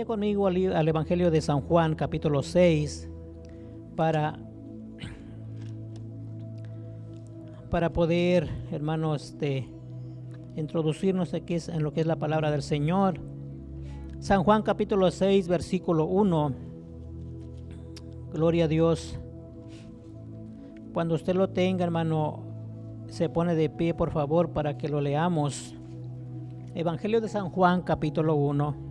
Vaya conmigo al Evangelio de San Juan, capítulo 6, para poder, hermanos, introducirnos aquí en lo que es la palabra del Señor. San Juan, capítulo 6, versículo 1. Gloria a Dios. Cuando usted lo tenga, hermano, se pone de pie, por favor, para que lo leamos. Evangelio de San Juan, capítulo 1.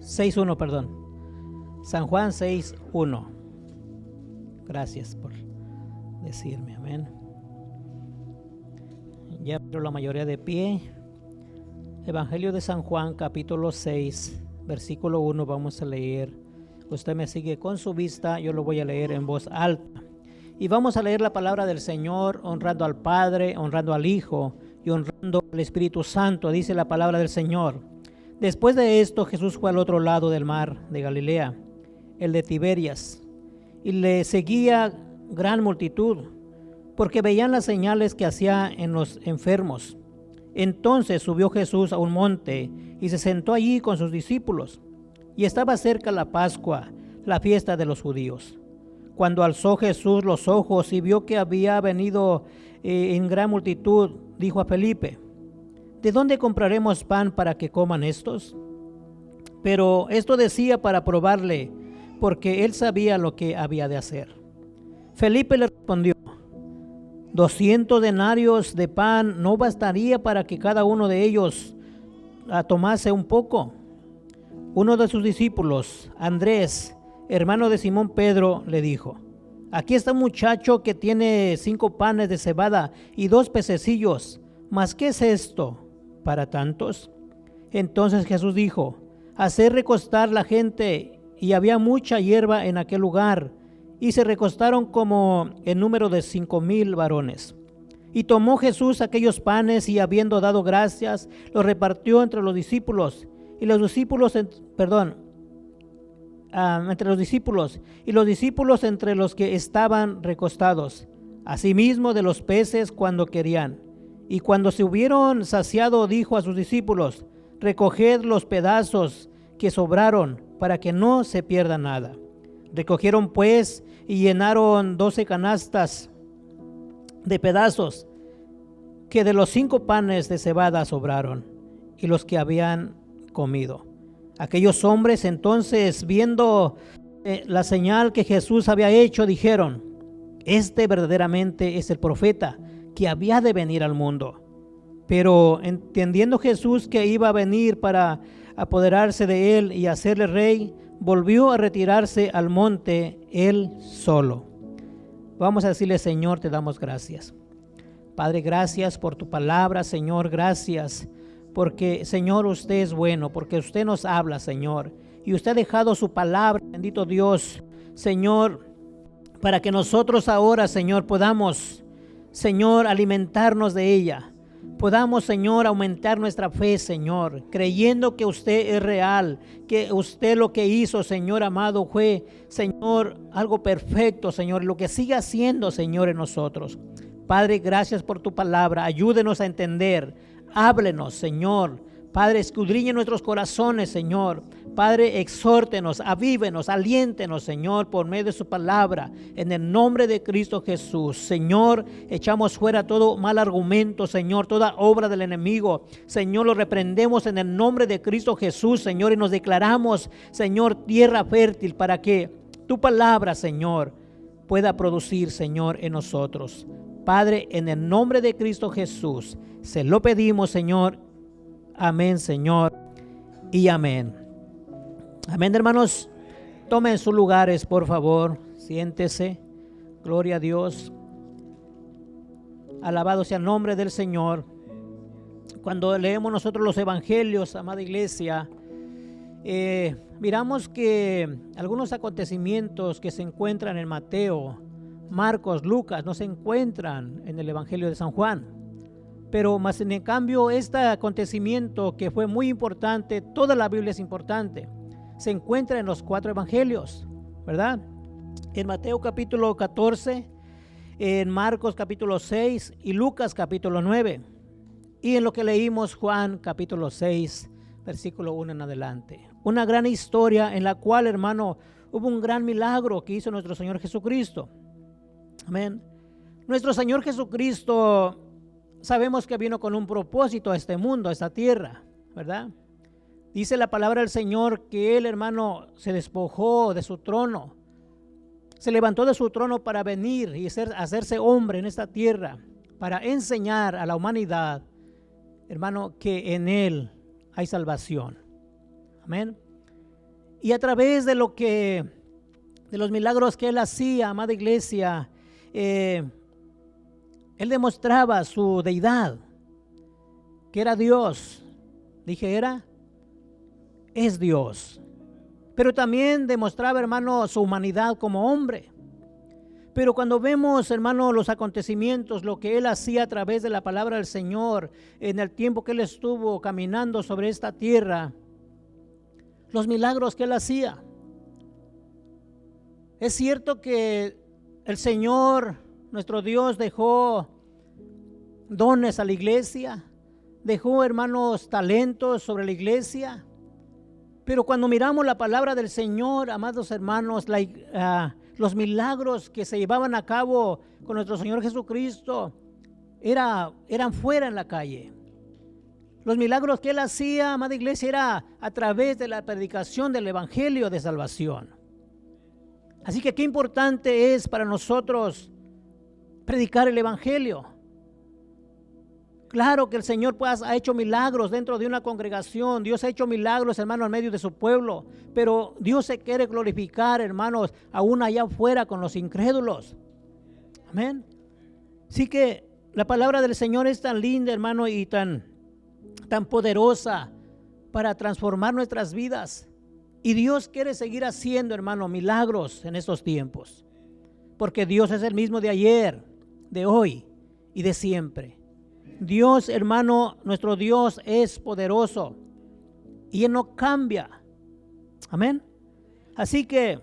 6.1, perdón. San Juan 6.1. Gracias por decirme, amén. Ya pero la mayoría de pie. Evangelio de San Juan, capítulo 6, versículo 1, vamos a leer. Usted me sigue con su vista, yo lo voy a leer en voz alta. Y vamos a leer la palabra del Señor, honrando al Padre, honrando al Hijo y honrando al Espíritu Santo, dice la palabra del Señor. Después de esto, Jesús fue al otro lado del mar de Galilea, el de Tiberias, y le seguía gran multitud, porque veían las señales que hacía en los enfermos. Entonces subió Jesús a un monte y se sentó allí con sus discípulos. Y estaba cerca la Pascua, la fiesta de los judíos. Cuando alzó Jesús los ojos y vio que había venido en gran multitud, dijo a Felipe: ¿de dónde compraremos pan para que coman estos? Pero esto decía para probarle, porque él sabía lo que había de hacer. Felipe le respondió: 200 denarios de pan no bastaría para que cada uno de ellos tomase un poco. Uno de sus discípulos, Andrés, hermano de Simón Pedro, le dijo: aquí está un muchacho que tiene 5 panes de cebada y 2 pececillos, ¿mas qué es esto para tantos? Entonces Jesús dijo: haced recostar la gente. Y había mucha hierba en aquel lugar, y se recostaron como en número de 5,000 varones. Y tomó Jesús aquellos panes, y habiendo dado gracias, los repartió entre los discípulos, y los discípulos entre los que estaban recostados, asimismo de los peces cuando querían. Y cuando se hubieron saciado, dijo a sus discípulos: recoged los pedazos que sobraron, para que no se pierda nada. Recogieron pues y llenaron 12 canastas de pedazos que de los 5 panes de cebada sobraron, y los que habían comido. Aquellos hombres entonces, viendo la señal que Jesús había hecho, dijeron: este verdaderamente es el profeta que había de venir al mundo. Pero entendiendo Jesús que iba a venir para apoderarse de él y hacerle rey, volvió a retirarse al monte él solo. Vamos a decirle: Señor, te damos gracias. Padre, gracias por tu palabra, Señor, gracias porque, Señor, usted es bueno, porque usted nos habla, Señor, y usted ha dejado su palabra, bendito Dios, Señor, para que nosotros ahora, Señor, podamos, Señor, alimentarnos de ella. Podamos, Señor, aumentar nuestra fe, Señor, creyendo que usted es real, que usted lo que hizo, Señor amado, fue, Señor, algo perfecto, Señor, lo que sigue haciendo, Señor, en nosotros. Padre, gracias por tu palabra, ayúdenos a entender, háblenos, Señor. Padre, escudriñe nuestros corazones, Señor. Padre, exhórtenos, avívenos, aliéntenos, Señor, por medio de su palabra, en el nombre de Cristo Jesús. Señor, echamos fuera todo mal argumento, Señor, toda obra del enemigo. Señor, lo reprendemos en el nombre de Cristo Jesús, Señor, y nos declaramos, Señor, tierra fértil para que tu palabra, Señor, pueda producir, Señor, en nosotros. Padre, en el nombre de Cristo Jesús, se lo pedimos, Señor. Amén, Señor, y amén. Amén, hermanos. Tomen sus lugares, por favor. Siéntese. Gloria a Dios. Alabado sea el nombre del Señor. Cuando leemos nosotros los evangelios, amada iglesia, miramos que algunos acontecimientos que se encuentran en Mateo, Marcos, Lucas, no se encuentran en el evangelio de San Juan. Pero más en cambio, este acontecimiento que fue muy importante, toda la Biblia es importante, se encuentra en los 4 evangelios, ¿verdad? En Mateo capítulo 14, en Marcos capítulo 6 y Lucas capítulo 9. y en lo que leímos Juan capítulo 6, versículo 1 en adelante. Una gran historia en la cual, hermano, hubo un gran milagro que hizo nuestro Señor Jesucristo. Amén. Nuestro Señor Jesucristo, sabemos que vino con un propósito a este mundo, a esta tierra, ¿verdad? Dice la palabra del Señor que Él, hermano, se despojó de su trono. Se levantó de su trono para venir y hacerse hombre en esta tierra, para enseñar a la humanidad, hermano, que en Él hay salvación. Amén. Y a través de los milagros que Él hacía, amada iglesia, Él demostraba su deidad, que era Dios. Dije, es Dios. Pero también demostraba, hermano, su humanidad como hombre. Pero cuando vemos, hermano, los acontecimientos, lo que Él hacía a través de la palabra del Señor, en el tiempo que Él estuvo caminando sobre esta tierra, los milagros que Él hacía. Es cierto que el Señor, nuestro Dios, dejó dones a la iglesia, dejó, hermanos, talentos sobre la iglesia. Pero cuando miramos la palabra del Señor, amados hermanos, los milagros que se llevaban a cabo con nuestro Señor Jesucristo eran fuera en la calle. Los milagros que Él hacía, amada iglesia, era a través de la predicación del evangelio de salvación. Así que qué importante es para nosotros predicar el evangelio. Claro que el Señor pues ha hecho milagros dentro de una congregación. Dios ha hecho milagros, hermanos, en medio de su pueblo. Pero Dios se quiere glorificar, hermanos, aún allá afuera con los incrédulos. Amén. Así que la palabra del Señor es tan linda, hermano, y tan poderosa para transformar nuestras vidas. Y Dios quiere seguir haciendo, hermano, milagros en estos tiempos. Porque Dios es el mismo de ayer, de hoy y de siempre. Dios, hermano, nuestro Dios es poderoso y Él no cambia. Amén. Así que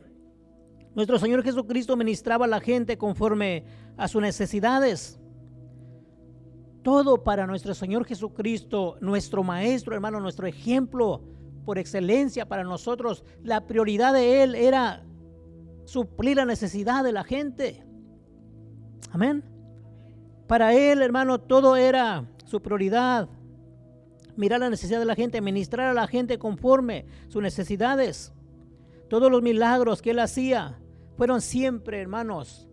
nuestro Señor Jesucristo ministraba a la gente conforme a sus necesidades. Todo para nuestro Señor Jesucristo, nuestro Maestro, hermano, nuestro ejemplo por excelencia para nosotros. La prioridad de Él era suplir la necesidad de la gente. Amén. Para Él, hermano, todo era su prioridad. Mirar la necesidad de la gente, ministrar a la gente conforme sus necesidades. Todos los milagros que Él hacía fueron siempre, hermanos,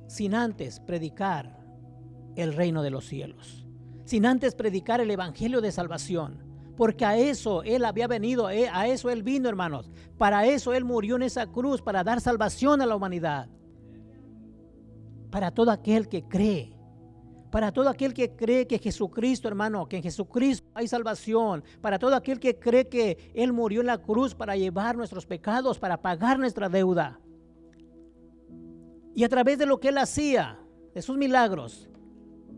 sin antes predicar el reino de los cielos, sin antes predicar el evangelio de salvación, porque a eso Él había venido, a eso Él vino, hermanos. Para eso Él murió en esa cruz, para dar salvación a la humanidad. Para todo aquel que cree, para todo aquel que cree que Jesucristo, hermano, que en Jesucristo hay salvación, para todo aquel que cree que Él murió en la cruz para llevar nuestros pecados, para pagar nuestra deuda. Y a través de lo que Él hacía, de sus milagros,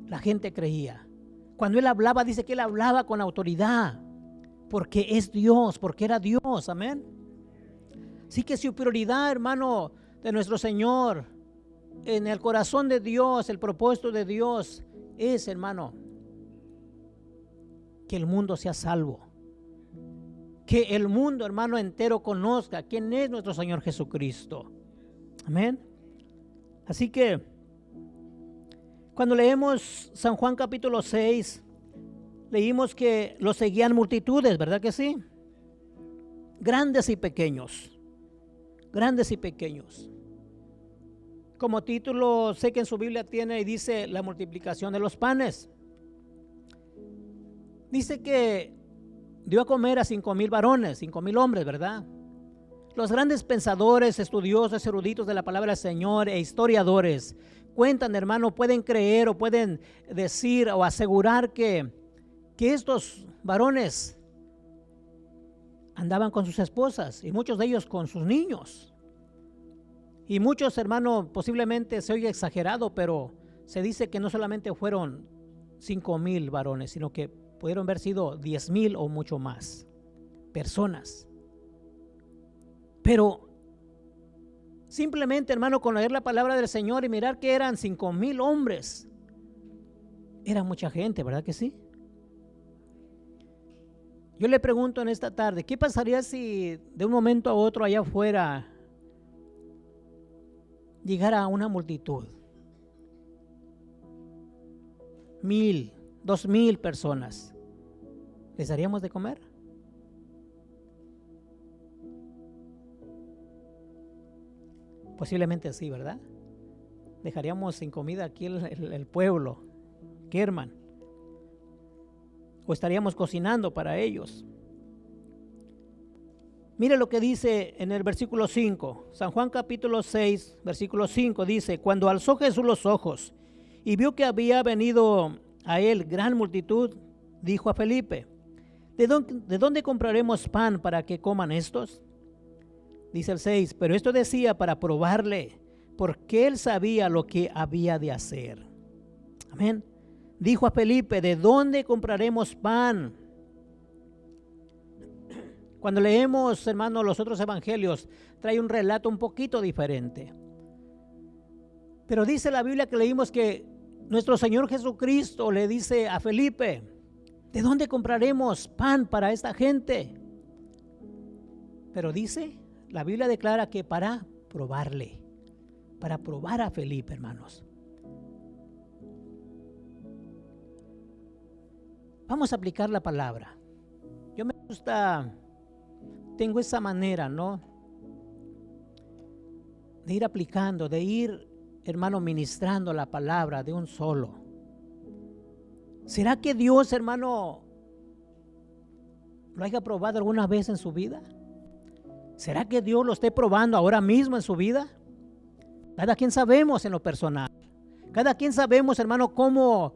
la gente creía. Cuando Él hablaba, dice que Él hablaba con autoridad, porque es Dios, porque era Dios, amén. Así que su prioridad, hermano, de nuestro Señor, en el corazón de Dios, el propósito de Dios es, hermano, que el mundo sea salvo. Que el mundo, hermano, entero conozca quién es nuestro Señor Jesucristo. Amén. Así que cuando leemos San Juan capítulo 6, leímos que lo seguían multitudes, ¿verdad que sí? Grandes y pequeños. Grandes y pequeños. Como título, sé que en su Biblia tiene y dice la multiplicación de los panes. Dice que dio a comer a 5,000 varones, 5,000 hombres, ¿verdad? Los grandes pensadores, estudiosos, eruditos de la palabra del Señor e historiadores cuentan, hermano, pueden creer o pueden decir o asegurar que estos varones andaban con sus esposas y muchos de ellos con sus niños. Y muchos, hermano, posiblemente se oye exagerado, pero se dice que no solamente fueron 5,000 varones, sino que pudieron haber sido 10,000 o mucho más personas. Pero simplemente, hermano, con leer la palabra del Señor y mirar que eran 5,000 hombres, Era mucha gente, ¿verdad que sí? Yo le pregunto en esta tarde, ¿qué pasaría si de un momento a otro allá afuera llegara una multitud? 1,000, 2,000 personas. ¿Les daríamos de comer? Posiblemente sí, ¿verdad? Dejaríamos sin comida aquí el pueblo, Kerman. O estaríamos cocinando para ellos. Mire lo que dice en el versículo 5. San Juan capítulo 6, versículo 5 dice: cuando alzó Jesús los ojos y vio que había venido a él gran multitud, dijo a Felipe: ¿De dónde compraremos pan para que coman estos? Dice el 6, pero esto decía para probarle, porque él sabía lo que había de hacer. Amén. Dijo a Felipe: ¿de dónde compraremos pan? Cuando leemos, hermanos, los otros evangelios, trae un relato un poquito diferente. Pero dice la Biblia que leímos que nuestro Señor Jesucristo le dice a Felipe: ¿de dónde compraremos pan para esta gente? Pero dice, la Biblia declara que para probarle, para probar a Felipe, hermanos. Vamos a aplicar la palabra. Yo me gusta, tengo esa manera, ¿no? De ir aplicando, de ir, hermano, ministrando la palabra de un solo. ¿Será que Dios, hermano, lo haya probado alguna vez en su vida? ¿Será que Dios lo esté probando ahora mismo en su vida? Cada quien sabemos en lo personal. Cada quien sabemos, hermano, cómo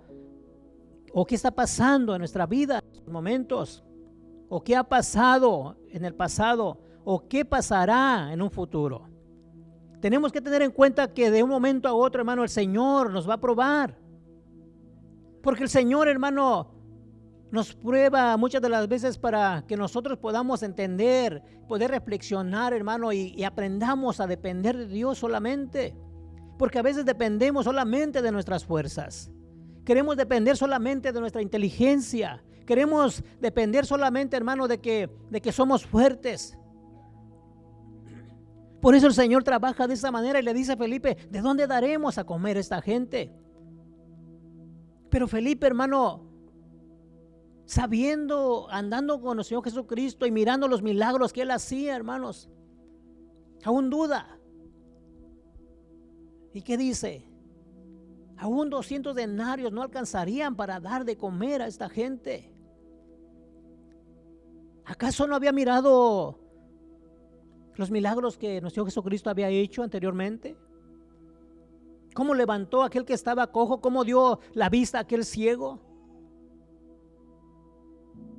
o qué está pasando en nuestra vida en estos momentos, o qué ha pasado en el pasado, o qué pasará en un futuro. Tenemos que tener en cuenta que de un momento a otro, hermano, el Señor nos va a probar. Porque el Señor, hermano, nos prueba muchas de las veces para que nosotros podamos entender, poder reflexionar, hermano, y aprendamos a depender de Dios solamente. Porque a veces dependemos solamente de nuestras fuerzas. Queremos depender solamente de nuestra inteligencia. Queremos depender solamente, hermano, de que somos fuertes. Por eso el Señor trabaja de esa manera y le dice a Felipe: ¿de dónde daremos a comer a esta gente? Pero Felipe, hermano, sabiendo, andando con el Señor Jesucristo y mirando los milagros que Él hacía, hermanos, aún duda. ¿Y qué dice? Aún 200 denarios no alcanzarían para dar de comer a esta gente. ¿Acaso no había mirado los milagros que nuestro Jesucristo había hecho anteriormente? ¿Cómo levantó a aquel que estaba cojo? ¿Cómo dio la vista a aquel ciego?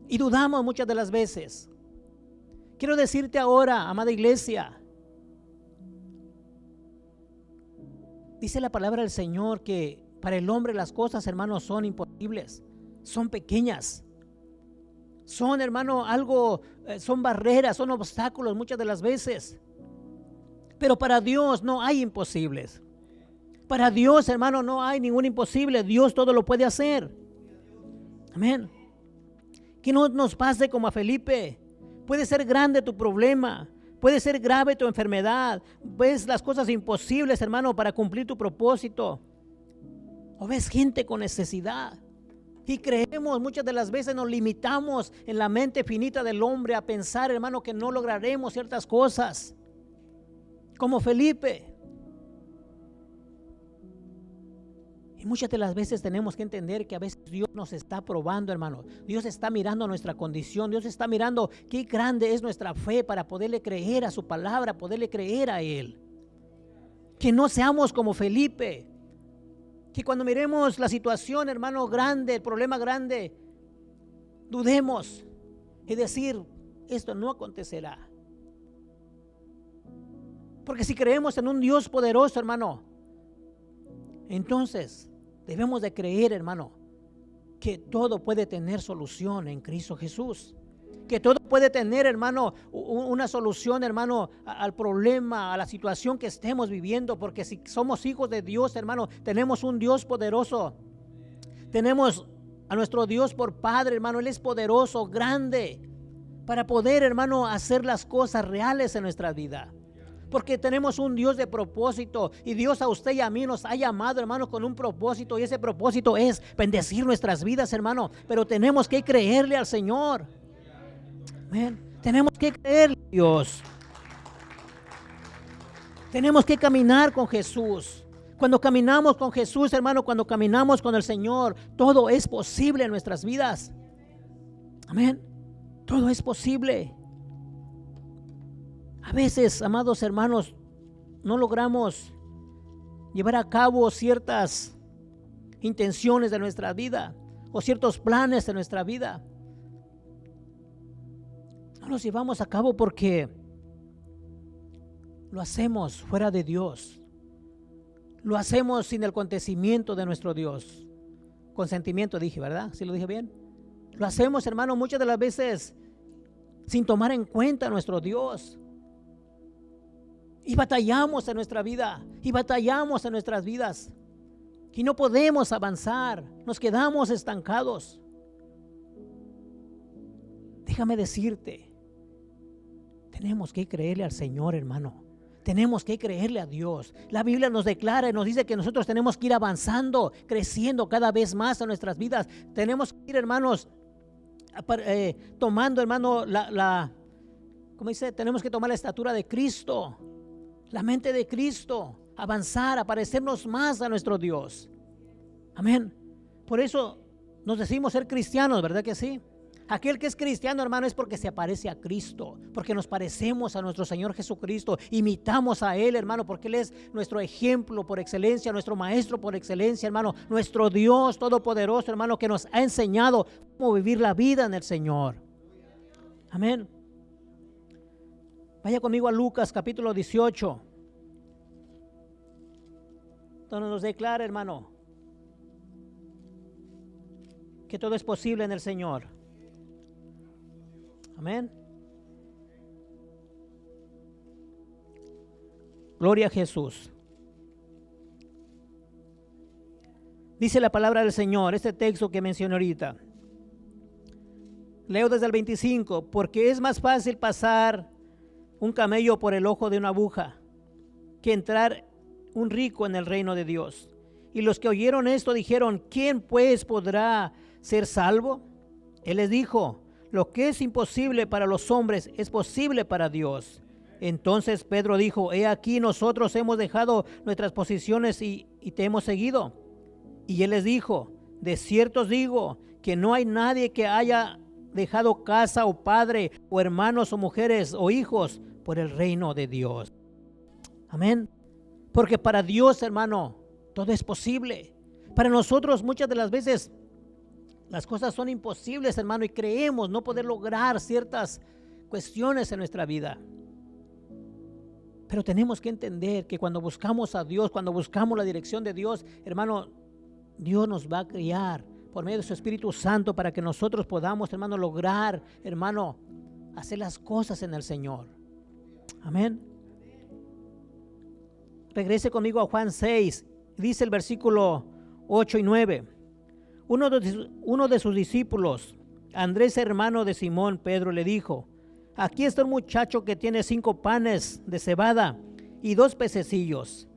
Y dudamos muchas de las veces. Quiero decirte ahora, amada iglesia, dice la palabra del Señor que para el hombre las cosas, hermanos, son imposibles, son pequeñas, son, hermano, algo, son barreras, son obstáculos muchas de las veces. Pero para Dios no hay imposibles. Para Dios, hermano, no hay ningún imposible. Dios todo lo puede hacer. Amén. Que no nos pase como a Felipe. Puede ser grande tu problema. Puede ser grave tu enfermedad. Ves las cosas imposibles, hermano, para cumplir tu propósito. O ves gente con necesidad. Y creemos, muchas de las veces nos limitamos en la mente finita del hombre a pensar, hermano, que no lograremos ciertas cosas. Como Felipe. Y muchas de las veces tenemos que entender que a veces Dios nos está probando, hermano. Dios está mirando nuestra condición. Dios está mirando qué grande es nuestra fe para poderle creer a su palabra, poderle creer a Él. Que no seamos como Felipe. Que cuando miremos la situación, hermano, grande, el problema grande, dudemos y decir, esto no acontecerá. Porque si creemos en un Dios poderoso, hermano, entonces debemos de creer, hermano, que todo puede tener solución en Cristo Jesús. Que todo puede tener, hermano, una solución, hermano, al problema, a la situación que estemos viviendo. Porque si somos hijos de Dios, hermano, tenemos un Dios poderoso. Tenemos a nuestro Dios por Padre, hermano. Él es poderoso, grande, para poder, hermano, hacer las cosas reales en nuestra vida. Porque tenemos un Dios de propósito, y Dios a usted y a mí nos ha llamado, hermano, con un propósito, y ese propósito es bendecir nuestras vidas, hermano. Pero tenemos que creerle al Señor. Amén. Tenemos que creerle a Dios. Tenemos que caminar con Jesús. Cuando caminamos con Jesús, hermano, cuando caminamos con el Señor, todo es posible en nuestras vidas. Amén. Todo es posible. A veces, amados hermanos, no logramos llevar a cabo ciertas intenciones de nuestra vida o ciertos planes de nuestra vida. No los llevamos a cabo porque lo hacemos fuera de Dios. Lo hacemos sin el consentimiento de nuestro Dios. Consentimiento dije, ¿verdad? ¿Sí lo dije bien? Lo hacemos, hermano, muchas de las veces sin tomar en cuenta a nuestro Dios. Y batallamos en nuestra vida, y batallamos en nuestras vidas, y no podemos avanzar, nos quedamos estancados. Déjame decirte, tenemos que creerle al Señor, hermano. Tenemos que creerle a Dios. La Biblia nos declara y nos dice que nosotros tenemos que ir avanzando, creciendo cada vez más en nuestras vidas. Tenemos que ir, hermanos, tomando, hermano, ¿cómo dice? Tenemos que tomar la estatura de Cristo, la mente de Cristo, avanzar, a parecernos más a nuestro Dios. Amén. Por eso nos decimos ser cristianos, ¿verdad que sí? Aquel que es cristiano, hermano, es porque se aparece a Cristo, porque nos parecemos a nuestro Señor Jesucristo, imitamos a Él, hermano, porque Él es nuestro ejemplo por excelencia, nuestro maestro por excelencia, hermano, nuestro Dios todopoderoso, hermano, que nos ha enseñado cómo vivir la vida en el Señor. Amén. Vaya conmigo a Lucas capítulo 18, donde nos declara, hermano, que todo es posible en el Señor. Amén. Gloria a Jesús. Dice la palabra del Señor, este texto que mencioné ahorita. Leo desde el 25. Porque es más fácil pasar un camello por el ojo de una aguja que entrar un rico en el reino de Dios. Y los que oyeron esto dijeron: ¿quién pues podrá ser salvo? Él les dijo: lo que es imposible para los hombres es posible para Dios. Entonces Pedro dijo: he aquí, nosotros hemos dejado nuestras posiciones y te hemos seguido. Y él les dijo: de cierto os digo que no hay nadie que haya dejado casa o padre o hermanos o mujeres o hijos por el reino de Dios. Amén. Porque para Dios, hermano, todo es posible. Para nosotros muchas de las veces las cosas son imposibles, hermano, y creemos no poder lograr ciertas cuestiones en nuestra vida. Pero tenemos que entender que cuando buscamos a Dios, cuando buscamos la dirección de Dios, hermano, Dios nos va a guiar por medio de su Espíritu Santo para que nosotros podamos, hermano, lograr, hermano, hacer las cosas en el Señor. Amén. Regrese conmigo a Juan 6, dice el versículo 8 y 9. Uno de sus discípulos, Andrés, hermano de Simón Pedro, le dijo: aquí está un muchacho que tiene 5 panes de cebada y 2 pececillos.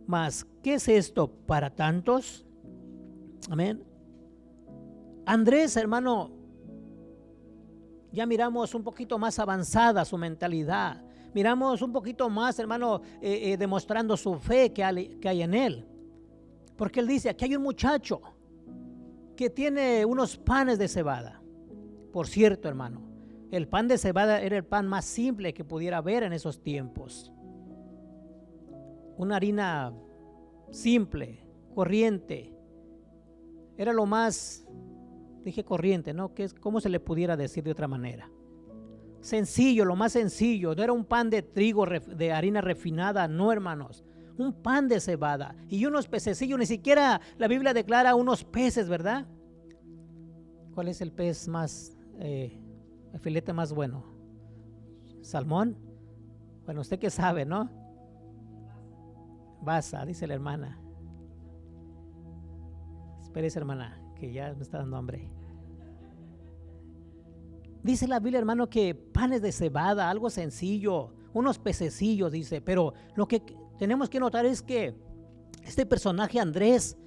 Mas, ¿qué es esto para tantos? Amén. Andrés, hermano, ya miramos un poquito más avanzada su mentalidad. Miramos un poquito más, hermano, demostrando su fe que hay en él. Porque él dice: aquí hay un muchacho que tiene unos panes de cebada. Por cierto, hermano, el pan de cebada era el pan más simple que pudiera haber en esos tiempos. Una harina simple, corriente. Era lo más, dije corriente, ¿no? ¿Cómo se le pudiera decir de otra manera? Sencillo, lo más sencillo. No era un pan de trigo, de harina refinada, no, hermanos. Un pan de cebada y unos pececillos. Ni siquiera la Biblia declara unos peces, ¿verdad? ¿Cuál es el pez más, el filete más bueno? ¿Salmón? Bueno, usted que sabe, ¿no? Basa, dice la hermana. Espérese, hermana, que ya me está dando hambre. Dice la Biblia, hermano, que panes de cebada, algo sencillo, unos pececillos, dice. Pero lo que tenemos que notar es que este personaje Andrés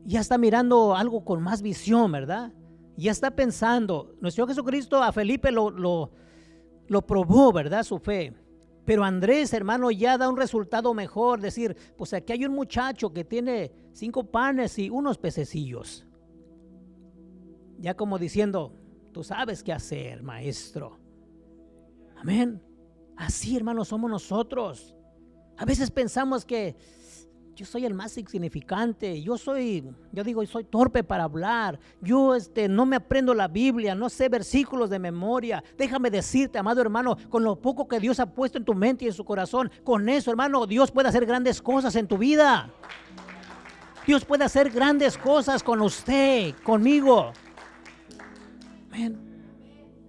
ya está mirando algo con más visión, ¿verdad? Ya está pensando. Nuestro Señor Jesucristo a Felipe lo probó, ¿verdad? Su fe. Pero Andrés, hermano, ya da un resultado mejor. Decir, pues aquí hay un muchacho que tiene 5 panes y unos pececillos. Ya como diciendo, tú sabes qué hacer, maestro. Amén. Así, hermano, somos nosotros. A veces pensamos que yo soy el más insignificante. Yo soy torpe para hablar. Yo no me aprendo la Biblia, no sé versículos de memoria. Déjame decirte, amado hermano, con lo poco que Dios ha puesto en tu mente y en su corazón, con eso, hermano, Dios puede hacer grandes cosas en tu vida. Dios puede hacer grandes cosas con usted, conmigo. Amén.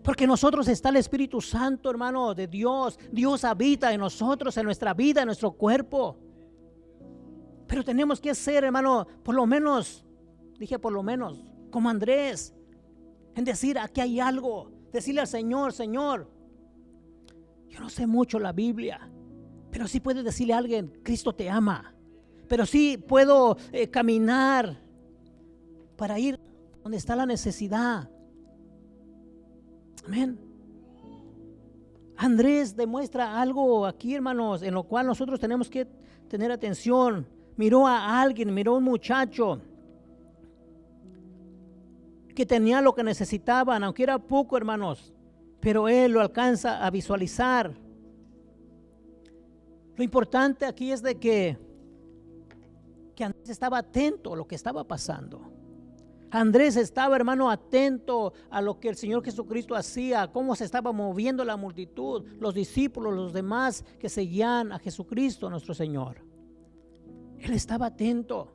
Porque en nosotros está el Espíritu Santo, hermano, de Dios. Dios habita en nosotros, en nuestra vida, en nuestro cuerpo. Pero tenemos que ser, hermano, por lo menos, como Andrés, en decir, aquí hay algo. Decirle al Señor, Señor, yo no sé mucho la Biblia, pero sí puedes decirle a alguien, Cristo te ama. Pero sí puedo caminar para ir donde está la necesidad. Amén. Andrés demuestra algo aquí, hermanos, en lo cual nosotros tenemos que tener atención. Miró a alguien, miró a un muchacho que tenía lo que necesitaban, aunque era poco, hermanos, pero él lo alcanza a visualizar. Lo importante aquí es de que Andrés estaba atento a lo que estaba pasando. Andrés estaba, hermano, atento a lo que el Señor Jesucristo hacía, cómo se estaba moviendo la multitud, los discípulos, los demás que seguían a Jesucristo, nuestro Señor. Él estaba atento.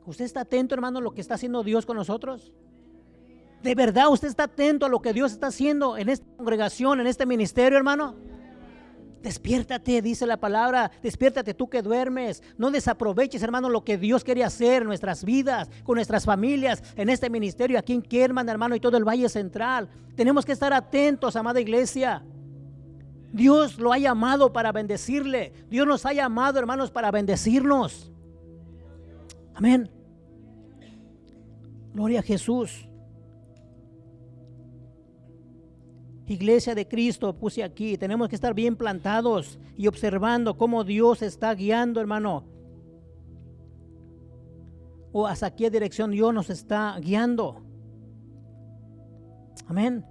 ¿Usted está atento, hermano, a lo que está haciendo Dios con nosotros? ¿De verdad usted está atento a lo que Dios está haciendo en esta congregación, en este ministerio, hermano? Despiértate, dice la palabra, despiértate tú que duermes. No desaproveches, hermano, lo que Dios quiere hacer en nuestras vidas, con nuestras familias, en este ministerio, aquí en Kerman, hermano, y todo el Valle Central. Tenemos que estar atentos, amada iglesia. Dios lo ha llamado para bendecirle. Dios nos ha llamado, hermanos, para bendecirnos. Amén. Gloria a Jesús. Iglesia de Cristo, puse aquí, tenemos que estar bien plantados y observando cómo Dios está guiando, hermano. O hacia qué dirección Dios nos está guiando. Amén.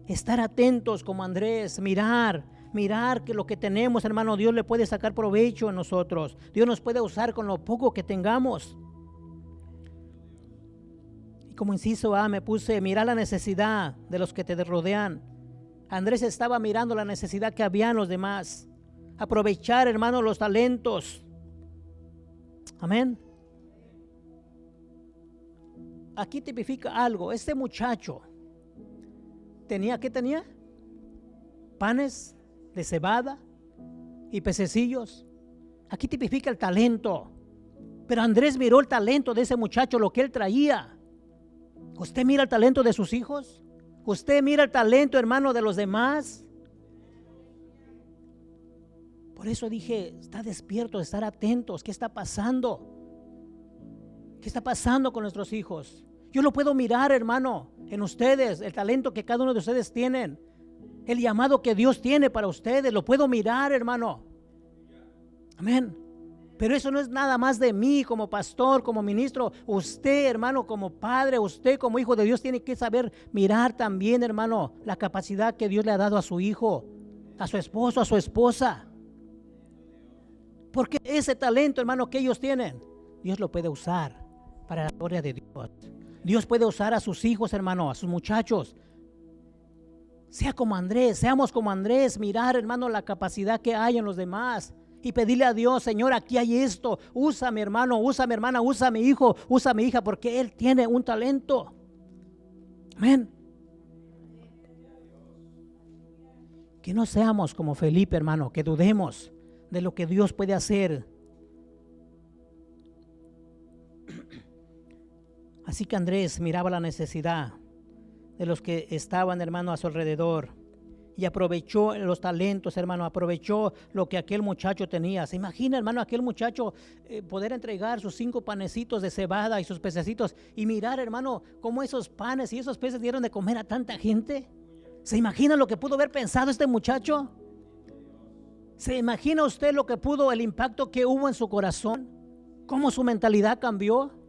Estar atentos como Andrés, mirar que lo que tenemos, hermano, Dios le puede sacar provecho a nosotros. Dios nos puede usar con lo poco que tengamos. Y como inciso A me puse, mirar la necesidad de los que te rodean. Andrés estaba mirando la necesidad que había en los demás. Aprovechar, hermano, los talentos. Amén. Aquí tipifica algo. Este muchacho ¿qué tenía? Panes de cebada y pececillos. Aquí tipifica el talento. Pero Andrés miró el talento de ese muchacho, lo que él traía. ¿Usted mira el talento de sus hijos? ¿Usted mira el talento, hermano, de los demás? Por eso dije, está despierto, estar atentos. ¿Qué está pasando? ¿Qué está pasando con nuestros hijos? Yo lo puedo mirar, hermano, en ustedes, el talento que cada uno de ustedes tienen, el llamado que Dios tiene para ustedes, lo puedo mirar, hermano. Amén. Pero eso no es nada más de mí como pastor, como ministro. Usted, hermano, como padre, usted como hijo de Dios tiene que saber mirar también, hermano, la capacidad que Dios le ha dado a su hijo, a su esposo, a su esposa. Porque ese talento, hermano, que ellos tienen, Dios lo puede usar para la gloria de Dios. Dios puede usar a sus hijos, hermano, a sus muchachos. Sea como Andrés, seamos como Andrés, mirar, hermano, la capacidad que hay en los demás y pedirle a Dios, Señor, aquí hay esto, usa a mi hermano, usa a mi hermana, usa a mi hijo, usa a mi hija, porque él tiene un talento. Amén. Que no seamos como Felipe, hermano, que dudemos de lo que Dios puede hacer. Así que Andrés miraba la necesidad de los que estaban, hermano, a su alrededor, y aprovechó los talentos, hermano, aprovechó lo que aquel muchacho tenía. ¿Se imagina, hermano, aquel muchacho poder entregar sus 5 panecitos de cebada y sus pececitos y mirar, hermano, cómo esos panes y esos peces dieron de comer a tanta gente? ¿Se imagina lo que pudo haber pensado este muchacho? ¿Se imagina usted lo que pudo, el impacto que hubo en su corazón? ¿Cómo su mentalidad cambió?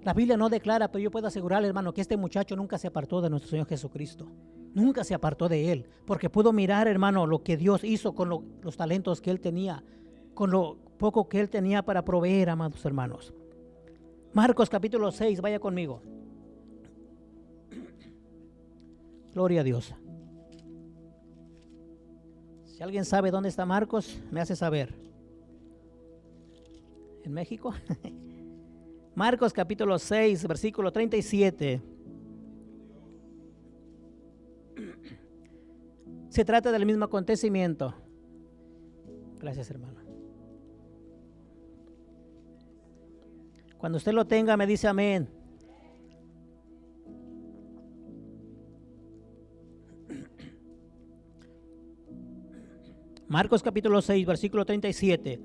La Biblia no declara, pero yo puedo asegurarle, hermano, que este muchacho nunca se apartó de nuestro Señor Jesucristo. Nunca se apartó de Él, porque pudo mirar, hermano, lo que Dios hizo con los talentos que Él tenía, con lo poco que Él tenía para proveer, amados hermanos. Marcos capítulo 6, vaya conmigo. Gloria a Dios. Si alguien sabe dónde está Marcos, me hace saber. ¿En México? Marcos capítulo 6, versículo 37. Se trata del mismo acontecimiento. Gracias, hermano. Cuando usted lo tenga, me dice amén. Marcos capítulo 6, versículo 37.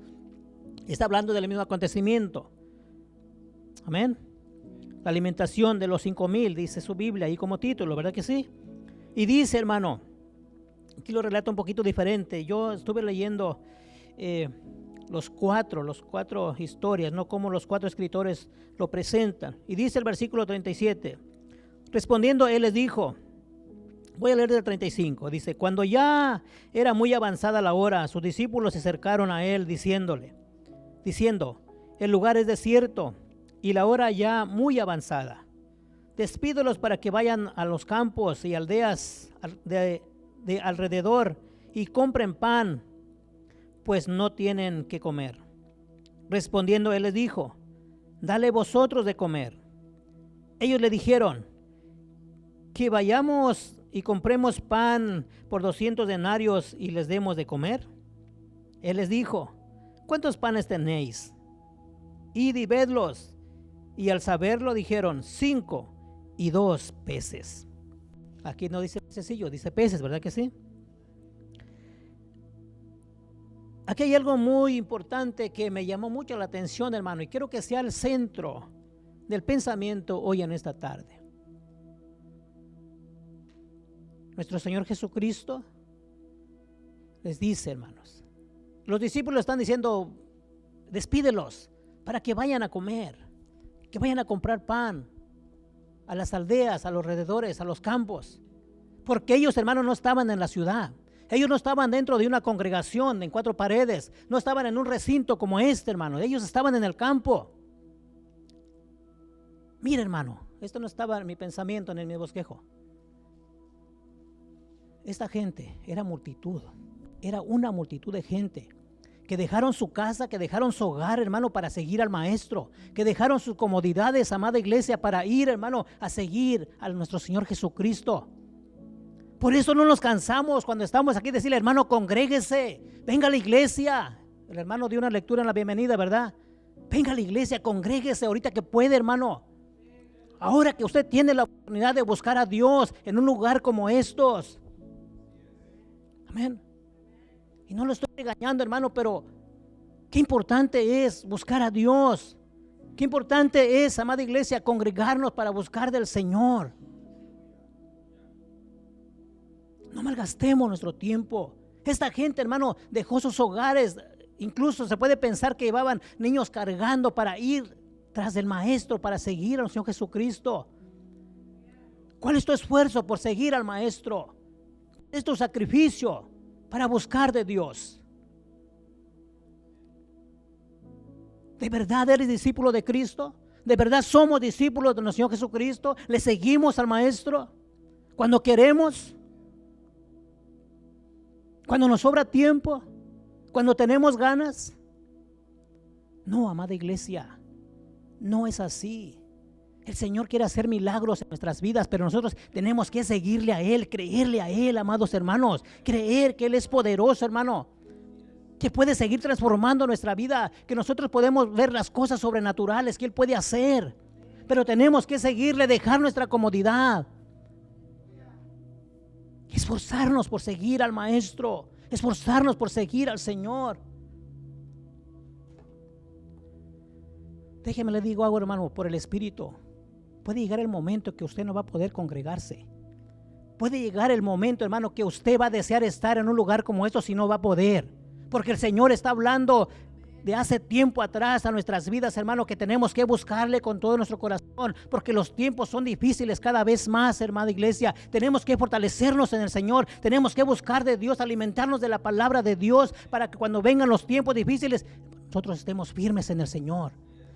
Está hablando del mismo acontecimiento. Amén. La alimentación de los 5,000, dice su Biblia ahí como título, ¿verdad que sí? Y dice, hermano, aquí lo relata un poquito diferente. Yo estuve leyendo los cuatro historias, no como los 4 escritores lo presentan. Y dice el versículo 37. Respondiendo, él les dijo, voy a leer del 35. Dice, cuando ya era muy avanzada la hora, sus discípulos se acercaron a él diciendo, el lugar es desierto y la hora ya muy avanzada. Despídelos para que vayan a los campos y aldeas de alrededor y compren pan, pues no tienen que comer. Respondiendo él les dijo, dale vosotros de comer. Ellos le dijeron, que vayamos y compremos pan por 200 denarios y les demos de comer. Él les dijo, ¿cuántos panes tenéis? Id y vedlos. Y al saberlo dijeron, 5 y 2 peces. Aquí no dice pececillo, dice peces, ¿verdad que sí? Aquí hay algo muy importante que me llamó mucho la atención, hermano, y quiero que sea el centro del pensamiento hoy en esta tarde. Nuestro Señor Jesucristo les dice, hermanos, los discípulos están diciendo, despídelos para que vayan a comer, que vayan a comprar pan a las aldeas, a los alrededores, a los campos, porque ellos, hermanos, no estaban en la ciudad. Ellos no estaban dentro de una congregación en 4 paredes, no estaban en un recinto como este, hermano. Ellos estaban en el campo. Mira, hermano, esto no estaba en mi pensamiento ni en mi bosquejo. Esta gente era multitud, era una multitud de gente que dejaron su casa, que dejaron su hogar, hermano, para seguir al maestro, que dejaron sus comodidades, amada iglesia, para ir, hermano, a seguir a nuestro Señor Jesucristo. Por eso no nos cansamos cuando estamos aquí decirle, hermano, congréguese, venga a la iglesia. El hermano dio una lectura en la bienvenida, ¿verdad? Venga a la iglesia, congréguese ahorita que puede, hermano. Ahora que usted tiene la oportunidad de buscar a Dios en un lugar como estos. Amén. Y no lo estoy regañando, hermano, pero qué importante es buscar a Dios. Qué importante es, amada iglesia, congregarnos para buscar del Señor. No malgastemos nuestro tiempo. Esta gente, hermano, dejó sus hogares. Incluso se puede pensar que llevaban niños cargando para ir tras el maestro, para seguir al Señor Jesucristo. ¿Cuál es tu esfuerzo por seguir al maestro? Es tu sacrificio para buscar de Dios. ¿De verdad eres discípulo de Cristo? ¿De verdad somos discípulos de nuestro Señor Jesucristo? ¿Le seguimos al maestro cuando queremos? ¿Cuando nos sobra tiempo? ¿Cuando tenemos ganas? No, amada iglesia, no es así. El Señor quiere hacer milagros en nuestras vidas, pero nosotros tenemos que seguirle a Él, creerle a Él, amados hermanos, creer que Él es poderoso, hermano, que puede seguir transformando nuestra vida, que nosotros podemos ver las cosas sobrenaturales que Él puede hacer. pero tenemos que seguirle, dejar nuestra comodidad. Esforzarnos por seguir al Maestro, esforzarnos por seguir al Señor. Déjeme le digo algo, hermano, por el Espíritu. Puede llegar el momento que usted no va a poder congregarse. Puede llegar el momento, hermano, que usted va a desear estar en un lugar como esto si no va a poder. Porque el Señor está hablando de hace tiempo atrás a nuestras vidas, hermano, que tenemos que buscarle con todo nuestro corazón, porque los tiempos son difíciles cada vez más, hermana iglesia. Tenemos que fortalecernos en el Señor, tenemos que buscar de Dios, alimentarnos de la palabra de Dios, para que cuando vengan los tiempos difíciles, nosotros estemos firmes en el Señor.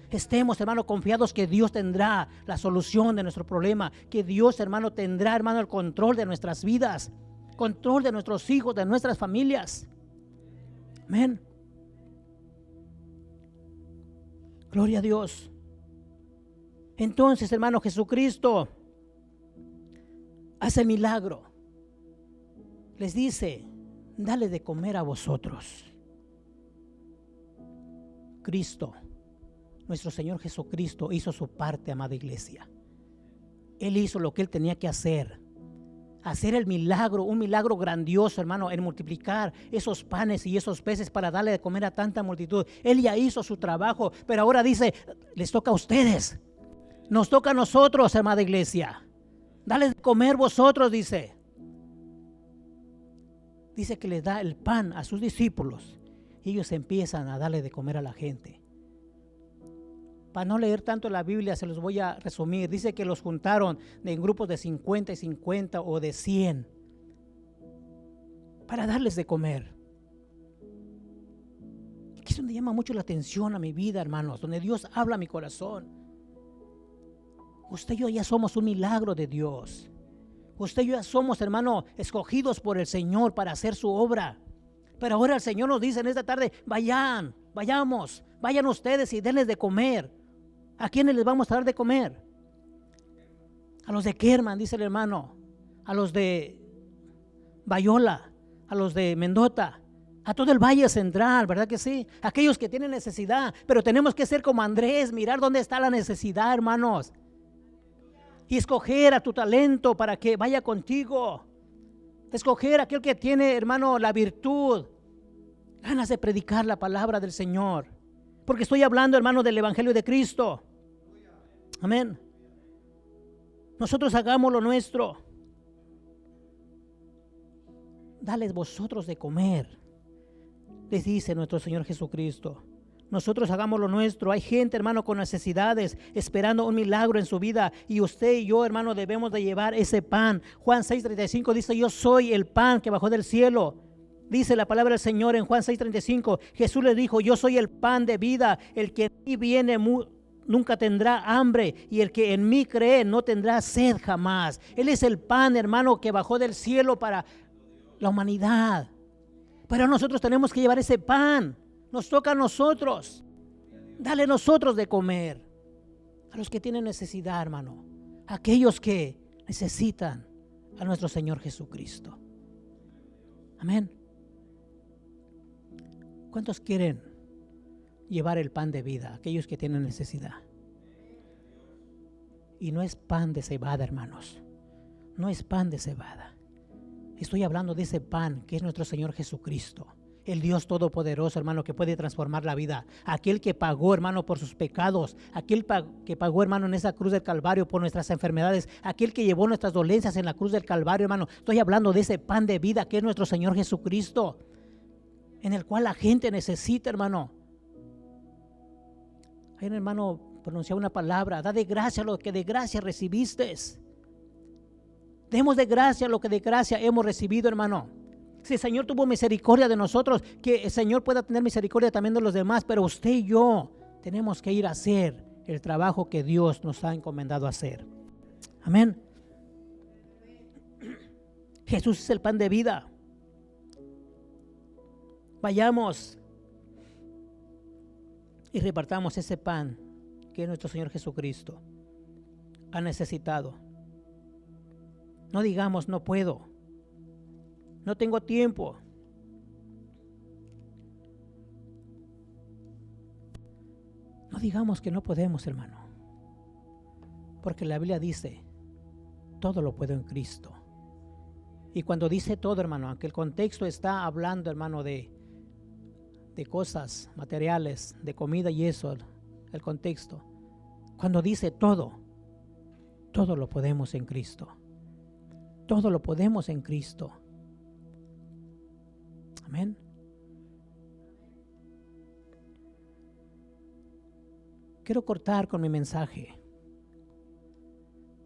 Estemos, hermano, confiados que Dios tendrá la solución de nuestro problema, que Dios, hermano, tendrá, hermano, el control de nuestras vidas, control de nuestros hijos, de nuestras familias. Amén. Gloria a Dios. Entonces, hermano, Jesucristo hace el milagro. Les dice, dale de comer a vosotros. Cristo, nuestro Señor Jesucristo, hizo su parte, amada iglesia. Él hizo lo que Él tenía que hacer. Hacer el milagro, un milagro grandioso, hermano, en multiplicar esos panes y esos peces para darle de comer a tanta multitud. Él ya hizo su trabajo, pero ahora dice, les toca a ustedes. Nos toca a nosotros, amada iglesia. Dale de comer vosotros, dice. Dice que les da el pan a sus discípulos y ellos empiezan a darle de comer a la gente. Para no leer tanto la Biblia, se los voy a resumir. Dice que los juntaron en grupos de 50 y 50 o de 100 para darles de comer. Aquí es donde llama mucho la atención a mi vida, hermanos, donde Dios habla a mi corazón. Usted y yo ya somos un milagro de Dios. Usted y yo ya somos, hermano, escogidos por el Señor para hacer su obra. Pero ahora el Señor nos dice en esta tarde, vayan ustedes y denles de comer. ¿A quiénes les vamos a dar de comer? A los de Kerman, dice el hermano, a los de Bayola, a los de Mendota, a todo el Valle Central, ¿verdad que sí? Aquellos que tienen necesidad, pero tenemos que ser como Andrés, mirar dónde está la necesidad, hermanos, y escoger a tu talento para que vaya contigo. Escoger a aquel que tiene, hermano, la virtud, ganas de predicar la palabra del Señor. Porque estoy hablando, hermano, del Evangelio de Cristo. Amén. Nosotros hagamos lo nuestro. Dales vosotros de comer, les dice nuestro Señor Jesucristo. Nosotros hagamos lo nuestro. Hay gente, hermano, con necesidades, esperando un milagro en su vida. Y usted y yo, hermano, debemos de llevar ese pan. Juan 6:35 dice, yo soy el pan que bajó del cielo. Dice la palabra del Señor en Juan 6:35. Jesús le dijo, yo soy el pan de vida. El que en mí viene nunca tendrá hambre, y el que en mí cree no tendrá sed jamás. Él es el pan, hermano, que bajó del cielo para la humanidad. Pero nosotros tenemos que llevar ese pan. Nos toca a nosotros. Dale nosotros de comer a los que tienen necesidad, hermano. A aquellos que necesitan a nuestro Señor Jesucristo. Amén. ¿Cuántos quieren llevar el pan de vida? Aquellos que tienen necesidad. Y no es pan de cebada, hermanos. No es pan de cebada. Estoy hablando de ese pan que es nuestro Señor Jesucristo. El Dios Todopoderoso, hermano, que puede transformar la vida. Aquel que pagó, hermano, por sus pecados. Aquel que pagó, hermano, en esa cruz del Calvario por nuestras enfermedades. Aquel que llevó nuestras dolencias en la cruz del Calvario, hermano. Estoy hablando de ese pan de vida que es nuestro Señor Jesucristo, en el cual la gente necesita, hermano. Hay un hermano pronunciaba una palabra: da de gracia lo que de gracia recibiste. Demos de gracia lo que de gracia hemos recibido, hermano. Si el Señor tuvo misericordia de nosotros, que el Señor pueda tener misericordia también de los demás. Pero usted y yo tenemos que ir a hacer el trabajo que Dios nos ha encomendado a hacer. Amén. Jesús es el pan de vida. Vayamos y repartamos ese pan que nuestro Señor Jesucristo ha necesitado. No digamos no puedo, no tengo tiempo. No digamos que no podemos, hermano. Porque la Biblia dice, todo lo puedo en Cristo. Y cuando dice todo, hermano, aunque el contexto está hablando, hermano, de cosas materiales, de comida y eso, el contexto. Cuando dice todo, todo lo podemos en Cristo. Todo lo podemos en Cristo. Amén. Quiero cortar con mi mensaje.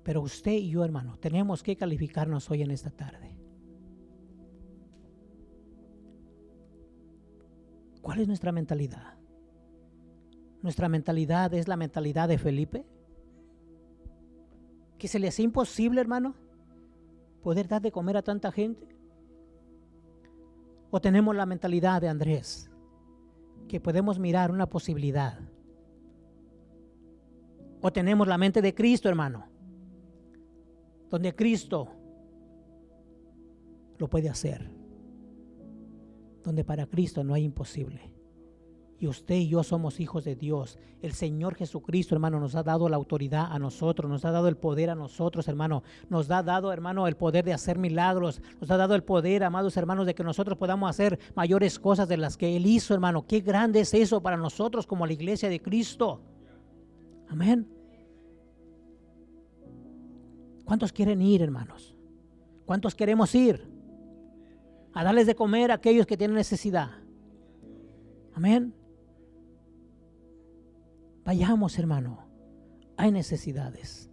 Pero usted y yo, hermano, tenemos que calificarnos hoy en esta tarde. ¿Cuál es nuestra mentalidad? ¿Nuestra mentalidad es la mentalidad de Felipe? ¿Que se le hace imposible, hermano, poder dar de comer a tanta gente? ¿O tenemos la mentalidad de Andrés, que podemos mirar una posibilidad? ¿O tenemos la mente de Cristo, hermano, donde Cristo lo puede hacer? Donde para Cristo no hay imposible. Y usted y yo somos hijos de Dios. El Señor Jesucristo, hermano, nos ha dado la autoridad a nosotros, nos ha dado el poder a nosotros, hermano. Nos ha dado, hermano, el poder de hacer milagros. Nos ha dado el poder, amados hermanos, de que nosotros podamos hacer mayores cosas de las que Él hizo, hermano. Qué grande es eso para nosotros como la iglesia de Cristo. Amén. ¿Cuántos quieren ir, hermanos? ¿Cuántos queremos ir a darles de comer a aquellos que tienen necesidad? Amén. Vayamos, hermano. Hay necesidades.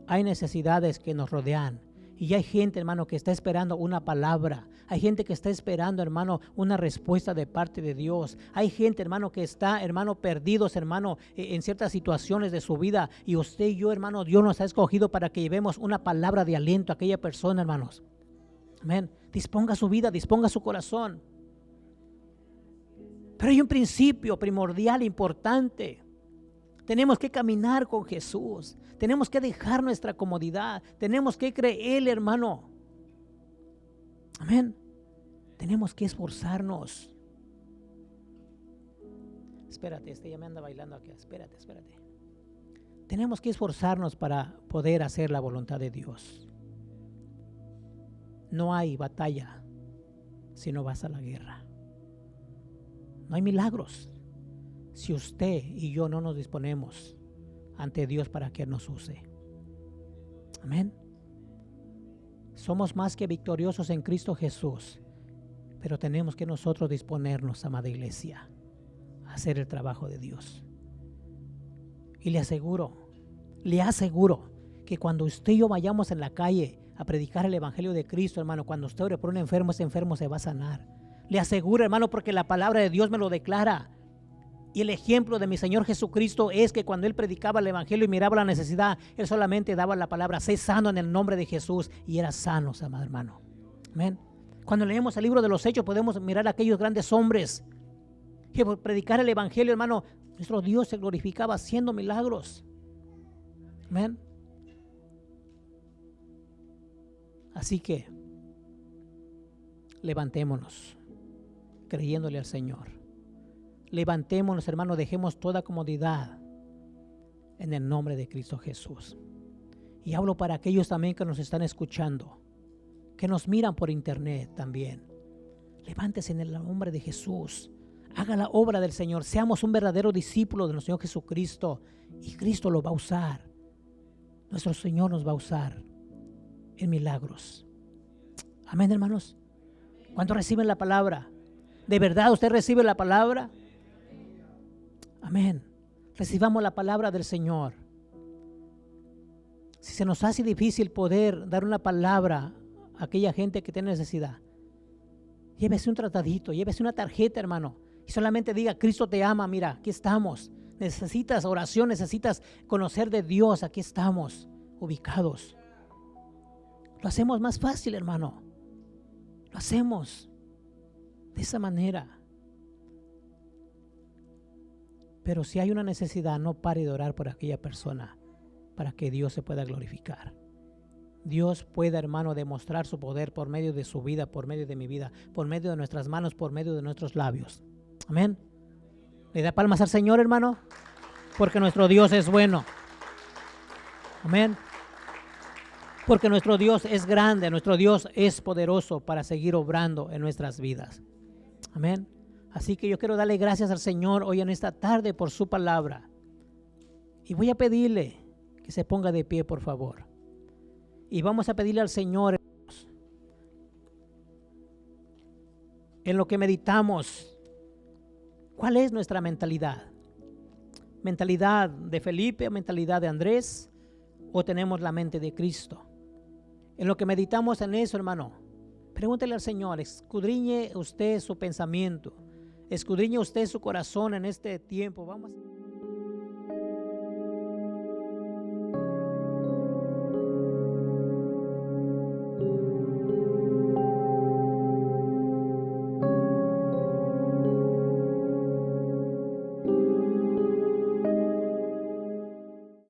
Hay necesidades que nos rodean. Y hay gente, hermano, que está esperando una palabra. Hay gente que está esperando, hermano, una respuesta de parte de Dios. Hay gente, hermano, que está, hermano, perdidos, hermano, en ciertas situaciones de su vida. Y usted y yo, hermano, Dios nos ha escogido para que llevemos una palabra de aliento a aquella persona, hermanos. Amén. Disponga su vida, disponga su corazón. Pero hay un principio primordial, importante. Tenemos que caminar con Jesús. Tenemos que dejar nuestra comodidad. Tenemos que creer, hermano. Amén. Tenemos que esforzarnos. Espérate, ya me anda bailando aquí. Espérate. Tenemos que esforzarnos para poder hacer la voluntad de Dios. No hay batalla si no vas a la guerra. No hay milagros si usted y yo no nos disponemos ante Dios para que nos use. Amén. Somos más que victoriosos en Cristo Jesús, pero tenemos que nosotros disponernos, amada iglesia, a hacer el trabajo de Dios. Y le aseguro que cuando usted y yo vayamos en la calle a predicar el evangelio de Cristo, hermano, cuando usted ore por un enfermo, ese enfermo se va a sanar. Le aseguro, hermano, porque la palabra de Dios me lo declara. Y el ejemplo de mi Señor Jesucristo es que cuando Él predicaba el evangelio y miraba la necesidad, Él solamente daba la palabra: sé sano en el nombre de Jesús, y era sano, amado hermano. Amén. Cuando leemos el libro de los Hechos, podemos mirar a aquellos grandes hombres que por predicar el evangelio, hermano, nuestro Dios se glorificaba haciendo milagros. Amén. Así que levantémonos creyéndole al Señor. Levantémonos, hermanos, dejemos toda comodidad en el nombre de Cristo Jesús. Y hablo para aquellos también que nos están escuchando, que nos miran por internet también. Levántese en el nombre de Jesús. Haga la obra del Señor. Seamos un verdadero discípulo de nuestro Señor Jesucristo, y Cristo lo va a usar. Nuestro Señor nos va a usar en milagros. Amén, hermanos. ¿Cuántos reciben la palabra? ¿De verdad usted recibe la palabra? Amén. Recibamos la palabra del Señor. Si se nos hace difícil poder dar una palabra a aquella gente que tiene necesidad, llévese un tratadito, llévese una tarjeta, hermano, y solamente diga: Cristo te ama, mira, aquí estamos. Necesitas oración, necesitas conocer de Dios, aquí estamos ubicados. Lo hacemos más fácil, hermano. Lo hacemos de esa manera. Pero si hay una necesidad, no pare de orar por aquella persona para que Dios se pueda glorificar. Dios puede, hermano, demostrar su poder por medio de su vida, por medio de mi vida, por medio de nuestras manos, por medio de nuestros labios. Amén. ¿Le da palmas al Señor, hermano? Porque nuestro Dios es bueno. Amén. Porque nuestro Dios es grande, nuestro Dios es poderoso para seguir obrando en nuestras vidas. Amén. Así que yo quiero darle gracias al Señor hoy en esta tarde por su palabra. Y voy a pedirle que se ponga de pie, por favor. Y vamos a pedirle al Señor, en lo que meditamos, ¿cuál es nuestra mentalidad? ¿Mentalidad de Felipe o mentalidad de Andrés? ¿O tenemos la mente de Cristo? En lo que meditamos en eso, hermano, pregúntele al Señor, escudriñe usted su pensamiento, escudriñe usted su corazón en este tiempo. Vamos